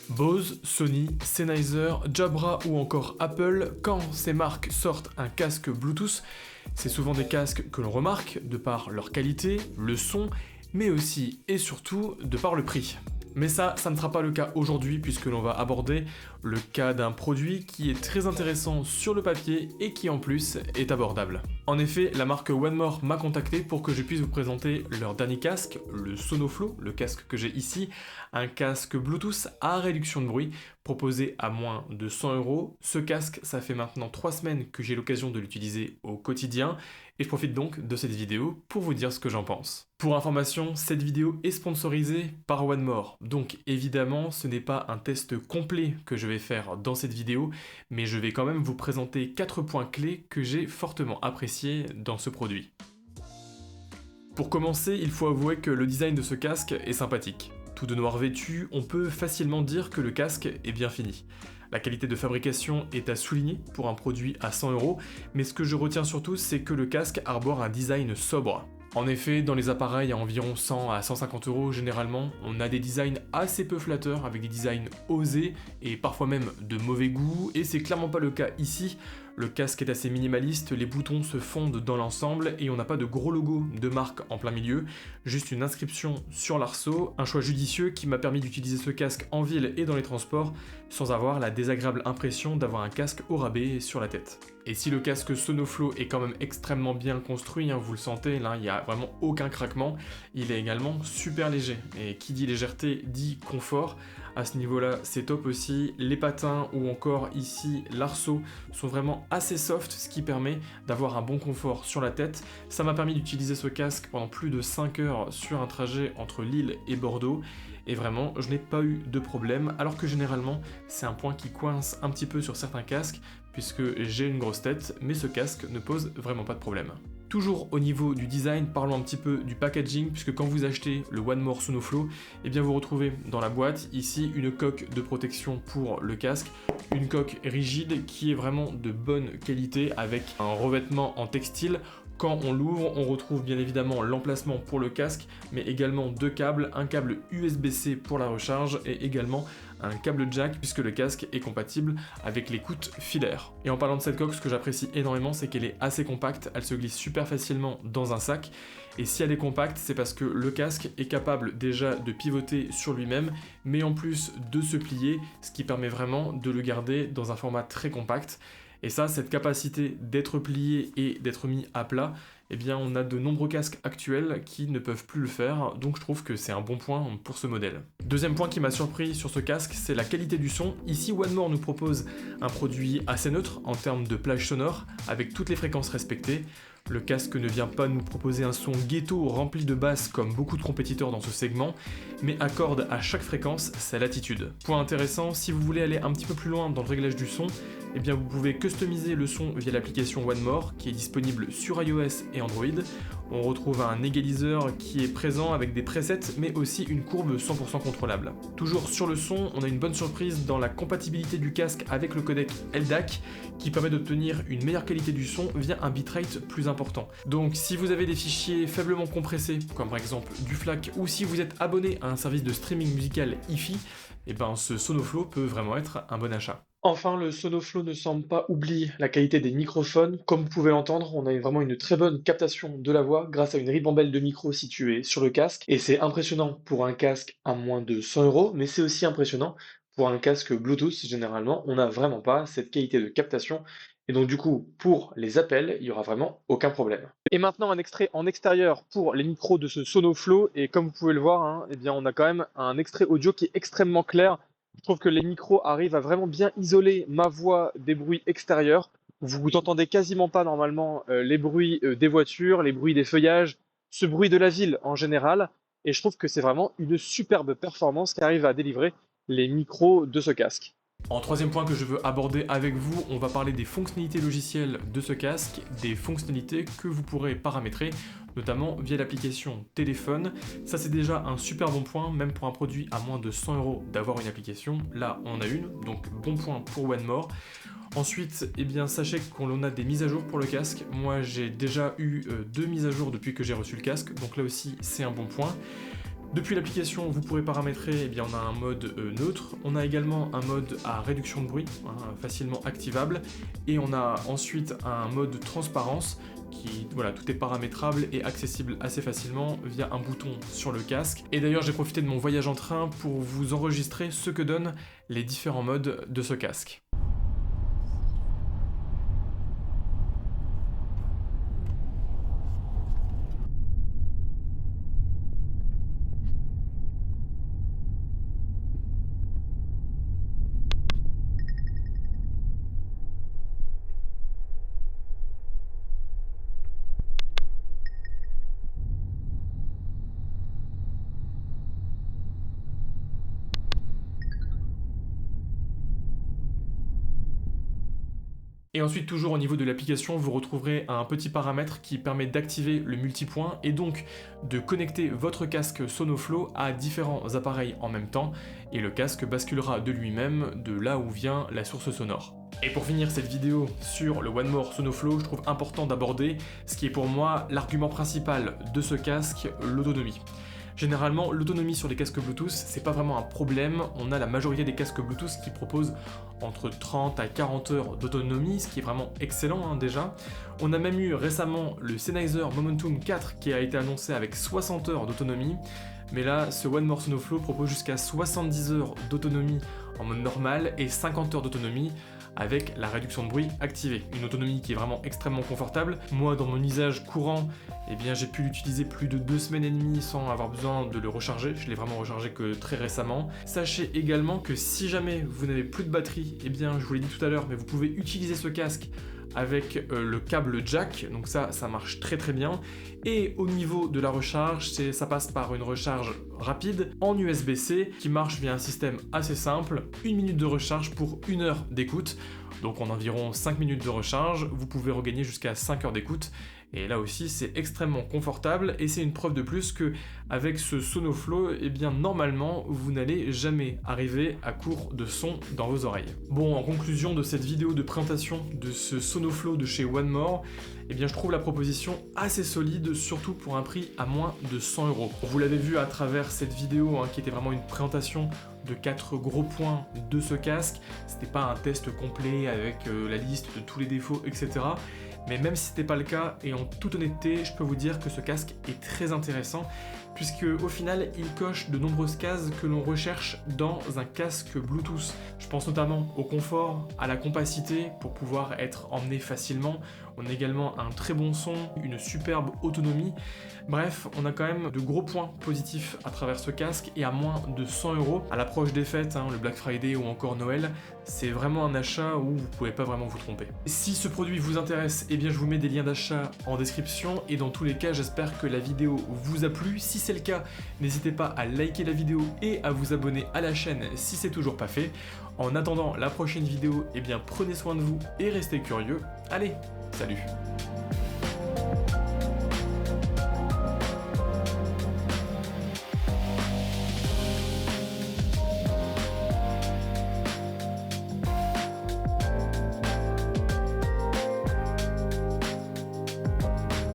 Bose, Sony, Sennheiser, Jabra ou encore Apple, quand ces marques sortent un casque Bluetooth, c'est souvent des casques que l'on remarque de par leur qualité, le son, mais aussi et surtout de par le prix. Mais ça ne sera pas le cas aujourd'hui puisque l'on va aborder le cas d'un produit qui est très intéressant sur le papier et qui en plus est abordable. En effet, la marque OneMore m'a contacté pour que je puisse vous présenter leur dernier casque, le Sonoflow, le casque que j'ai ici, un casque Bluetooth à réduction de bruit proposé à moins de 100 €. Ce casque, ça fait maintenant 3 semaines que j'ai l'occasion de l'utiliser au quotidien et je profite donc de cette vidéo pour vous dire ce que j'en pense. Pour information, cette vidéo est sponsorisée par OneMore, donc évidemment ce n'est pas un test complet que je vais faire dans cette vidéo, mais je vais quand même vous présenter 4 points clés que j'ai fortement appréciés dans ce produit. Pour commencer, il faut avouer que le design de ce casque est sympathique. Tout de noir vêtu, on peut facilement dire que le casque est bien fini. La qualité de fabrication est à souligner pour un produit à 100 €, mais ce que je retiens surtout, c'est que le casque arbore un design sobre. En effet, dans les appareils à environ 100 à 150 €, généralement, on a des designs assez peu flatteurs, avec des designs osés et parfois même de mauvais goût, et c'est clairement pas le cas ici. Le casque est assez minimaliste, les boutons se fondent dans l'ensemble et on n'a pas de gros logo de marque en plein milieu, juste une inscription sur l'arceau, un choix judicieux qui m'a permis d'utiliser ce casque en ville et dans les transports sans avoir la désagréable impression d'avoir un casque au rabais sur la tête. Et si le casque Sonoflow est quand même extrêmement bien construit, vous le sentez, là il n'y a vraiment aucun craquement, il est également super léger. Et qui dit légèreté dit confort. À ce niveau-là, c'est top aussi. Les patins ou encore ici l'arceau sont vraiment assez soft, ce qui permet d'avoir un bon confort sur la tête. Ça m'a permis d'utiliser ce casque pendant plus de 5 heures sur un trajet entre Lille et Bordeaux. Et vraiment, je n'ai pas eu de problème, alors que généralement, c'est un point qui coince un petit peu sur certains casques, puisque j'ai une grosse tête, mais ce casque ne pose vraiment pas de problème. Toujours au niveau du design, parlons un petit peu du packaging, puisque quand vous achetez le OneMore Sonoflow, eh bien vous retrouvez dans la boîte ici une coque de protection pour le casque, une coque rigide qui est vraiment de bonne qualité avec un revêtement en textile. Quand on l'ouvre, on retrouve bien évidemment l'emplacement pour le casque, mais également 2 câbles, un câble USB-C pour la recharge et également un câble jack puisque le casque est compatible avec l'écoute filaire. Et en parlant de cette coque, ce que j'apprécie énormément, c'est qu'elle est assez compacte, elle se glisse super facilement dans un sac. Et si elle est compacte, c'est parce que le casque est capable déjà de pivoter sur lui-même, mais en plus de se plier, ce qui permet vraiment de le garder dans un format très compact. Et ça, cette capacité d'être plié et d'être mis à plat, eh bien on a de nombreux casques actuels qui ne peuvent plus le faire, donc je trouve que c'est un bon point pour ce modèle. Deuxième point qui m'a surpris sur ce casque, c'est la qualité du son. Ici, OneMore nous propose un produit assez neutre en termes de plage sonore, avec toutes les fréquences respectées. Le casque ne vient pas nous proposer un son ghetto rempli de basses comme beaucoup de compétiteurs dans ce segment, mais accorde à chaque fréquence sa latitude. Point intéressant, si vous voulez aller un petit peu plus loin dans le réglage du son, eh bien vous pouvez customiser le son via l'application OneMore qui est disponible sur iOS et Android. On retrouve un égaliseur qui est présent avec des presets mais aussi une courbe 100% contrôlable. Toujours sur le son, on a une bonne surprise dans la compatibilité du casque avec le codec LDAC qui permet d'obtenir une meilleure qualité du son via un bitrate plus important. Donc si vous avez des fichiers faiblement compressés comme par exemple du FLAC ou si vous êtes abonné à un service de streaming musical hi-fi, eh ben ce Sonoflow peut vraiment être un bon achat. Enfin, le Sonoflow ne semble pas oublier la qualité des microphones. Comme vous pouvez l'entendre, on a vraiment une très bonne captation de la voix grâce à une ribambelle de micro située sur le casque. Et c'est impressionnant pour un casque à moins de 100 €, mais c'est aussi impressionnant pour un casque Bluetooth. Généralement, on n'a vraiment pas cette qualité de captation. Et donc du coup, pour les appels, il n'y aura vraiment aucun problème. Et maintenant, un extrait en extérieur pour les micros de ce Sonoflow. Et comme vous pouvez le voir, eh bien, on a quand même un extrait audio qui est extrêmement clair. Je trouve que les micros arrivent à vraiment bien isoler ma voix des bruits extérieurs. Vous n'entendez quasiment pas normalement les bruits des voitures, les bruits des feuillages, ce bruit de la ville en général. Et je trouve que c'est vraiment une superbe performance qu'arrivent à délivrer les micros de ce casque. En troisième point que je veux aborder avec vous, on va parler des fonctionnalités logicielles de ce casque, des fonctionnalités que vous pourrez paramétrer, notamment via l'application téléphone. Ça c'est déjà un super bon point, même pour un produit à moins de 100 € d'avoir une application. Là on en a une, donc bon point pour One More. Ensuite, eh bien, sachez qu'on a des mises à jour pour le casque. Moi j'ai déjà eu 2 mises à jour depuis que j'ai reçu le casque, donc là aussi c'est un bon point. Depuis l'application, vous pourrez paramétrer, eh bien, on a un mode neutre, on a également un mode à réduction de bruit, facilement activable, et on a ensuite un mode transparence qui, voilà, tout est paramétrable et accessible assez facilement via un bouton sur le casque. Et d'ailleurs, j'ai profité de mon voyage en train pour vous enregistrer ce que donnent les différents modes de ce casque. Et ensuite, toujours au niveau de l'application, vous retrouverez un petit paramètre qui permet d'activer le multipoint et donc de connecter votre casque Sonoflow à différents appareils en même temps, et le casque basculera de lui-même de là où vient la source sonore. Et pour finir cette vidéo sur le One More Sonoflow, je trouve important d'aborder ce qui est pour moi l'argument principal de ce casque, l'autonomie. Généralement, l'autonomie sur les casques Bluetooth, c'est pas vraiment un problème. On a la majorité des casques Bluetooth qui proposent entre 30 à 40 heures d'autonomie, ce qui est vraiment excellent déjà. On a même eu récemment le Sennheiser Momentum 4 qui a été annoncé avec 60 heures d'autonomie. Mais là, ce One More Sonoflow propose jusqu'à 70 heures d'autonomie en mode normal et 50 heures d'autonomie avec la réduction de bruit activée. Une autonomie qui est vraiment extrêmement confortable. Moi, dans mon usage courant, eh bien, j'ai pu l'utiliser plus de 2 semaines et demie sans avoir besoin de le recharger. Je l'ai vraiment rechargé que très récemment. Sachez également que si jamais vous n'avez plus de batterie, eh bien, je vous l'ai dit tout à l'heure, mais vous pouvez utiliser ce casque avec le câble jack, donc ça marche très très bien. Et au niveau de la recharge, ça passe par une recharge rapide en USB-C qui marche via un système assez simple, 1 minute de recharge pour 1 heure d'écoute, donc en environ 5 minutes de recharge, vous pouvez regagner jusqu'à 5 heures d'écoute. Et là aussi, c'est extrêmement confortable et c'est une preuve de plus que avec ce Sonoflow, eh bien normalement, vous n'allez jamais arriver à court de son dans vos oreilles. Bon, en conclusion de cette vidéo de présentation de ce Sonoflow de chez One More, eh bien je trouve la proposition assez solide, surtout pour un prix à moins de 100 €. Vous l'avez vu à travers cette vidéo qui était vraiment une présentation de 4 gros points de ce casque. C'était pas un test complet avec la liste de tous les défauts, etc. Mais même si c'était pas le cas, et en toute honnêteté, je peux vous dire que ce casque est très intéressant, puisque au final, il coche de nombreuses cases que l'on recherche dans un casque Bluetooth. Je pense notamment au confort, à la compacité pour pouvoir être emmené facilement. On a également un très bon son, une superbe autonomie. Bref, on a quand même de gros points positifs à travers ce casque et à moins de 100 €. À l'approche des fêtes, le Black Friday ou encore Noël, c'est vraiment un achat où vous pouvez pas vraiment vous tromper. Si ce produit vous intéresse, eh bien je vous mets des liens d'achat en description et dans tous les cas, j'espère que la vidéo vous a plu. Si c'est le cas, n'hésitez pas à liker la vidéo et à vous abonner à la chaîne si c'est toujours pas fait. En attendant la prochaine vidéo, eh bien prenez soin de vous et restez curieux. Allez, salut!